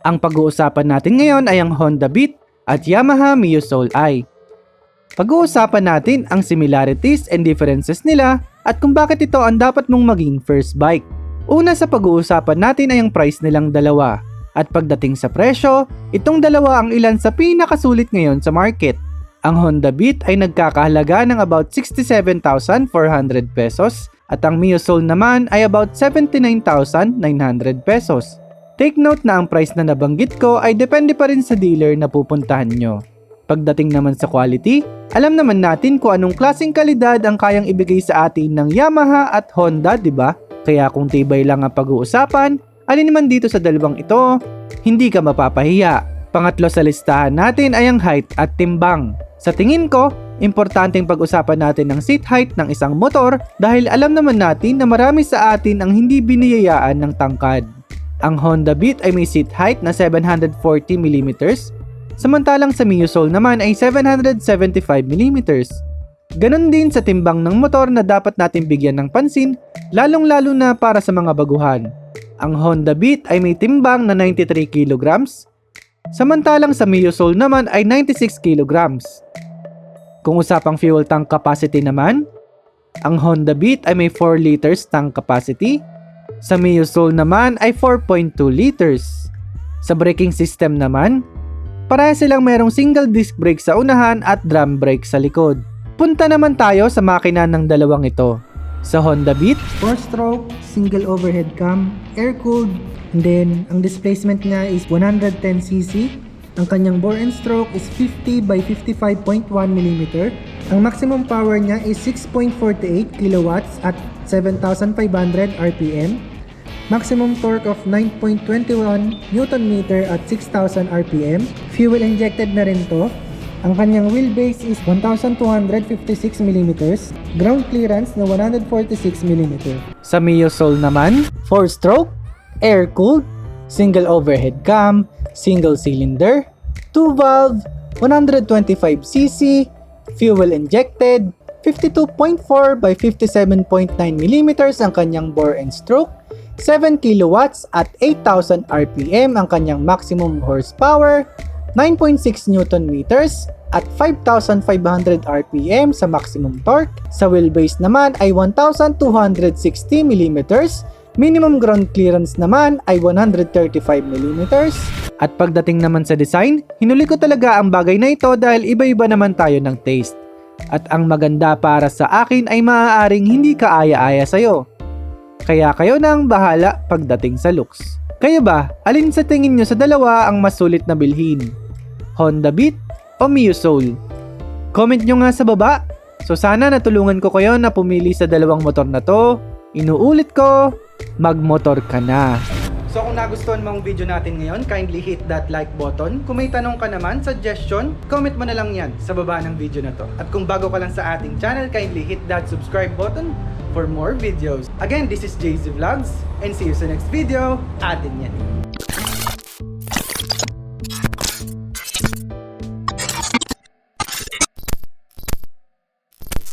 Ang pag-uusapan natin ngayon ay ang Honda Beat at Yamaha Mio Soul I. Pag-uusapan natin ang similarities and differences nila at kung bakit ito ang dapat mong maging first bike. Una sa pag-uusapan natin ay ang price nilang dalawa. At pagdating sa presyo, itong dalawa ang ilan sa pinakasulit ngayon sa market. Ang Honda Beat ay nagkakahalaga ng about 67,400 pesos at ang Mio Soul naman ay about 79,900 pesos. Take note na ang price na nabanggit ko ay depende pa rin sa dealer na pupuntahan nyo. Pagdating naman sa quality, alam naman natin kung anong klaseng kalidad ang kayang ibigay sa atin ng Yamaha at Honda, diba? Kaya kung tibay lang ang pag-uusapan, alin naman dito sa dalawang ito, hindi ka mapapahiya. Pangatlo sa listahan natin ay ang height at timbang. Sa tingin ko, importanteng pag-usapan natin ang seat height ng isang motor dahil alam naman natin na marami sa atin ang hindi biniyayaan ng tangkad. Ang Honda Beat ay may seat height na 740mm, samantalang sa Mio Soul naman ay 775mm. Ganon din sa timbang ng motor na dapat natin bigyan ng pansin, lalong-lalo na para sa mga baguhan. Ang Honda Beat ay may timbang na 93 kg, samantalang sa Mio Soul naman ay 96 kg. Kung usapang fuel tank capacity naman, ang Honda Beat ay may 4 liters tank capacity, sa Mio Soul naman ay 4.2 liters. Sa braking system naman, pareha silang mayroong single disc brake sa unahan at drum brake sa likod. Punta naman tayo sa makina ng dalawang ito. Sa Honda Beat, 4-stroke, single overhead cam, air-cooled, and then ang displacement niya is 110cc. Ang kanyang bore and stroke is 50 by 55.1mm. Ang maximum power niya is 6.48 kilowatts at 7,500 RPM. Maximum torque of 9.21 Nm at 6,000 RPM. Fuel injected na rin to. Ang kanyang wheelbase is 1,256mm, ground clearance na 146mm. Sa Mio Soul naman, 4-stroke, air-cooled, single overhead cam, single cylinder, 2-valve, 125cc, fuel injected, 52.4 by 57.9mm ang kanyang bore and stroke, 7 kilowatts at 8,000 RPM ang kanyang maximum horsepower, 9.6 Nm at 5,500 RPM sa maximum torque. Sa wheelbase naman ay 1,260mm, minimum ground clearance naman ay 135mm. At pagdating naman sa design, hinuli ko talaga ang bagay na ito dahil iba-iba naman tayo ng taste. At ang maganda para sa akin ay maaaring hindi kaaya-aya sa'yo. Kaya kayo na ang bahala pagdating sa looks. Kayo ba, alin sa tingin nyo sa dalawa ang mas sulit na bilhin? Honda Beat o Mio Soul? Comment nyo nga sa baba. So sana natulungan ko kayo na pumili sa dalawang motor na to. Inuulit ko, magmotor ka na. So kung nagustuhan mo ang video natin ngayon, kindly hit that like button. Kung may tanong ka naman, suggestion, comment mo na lang yan sa baba ng video na to. At kung bago ka lang sa ating channel, kindly hit that subscribe button for more videos. Again, this is JZ Vlogs and see you sa next video. Atin yan.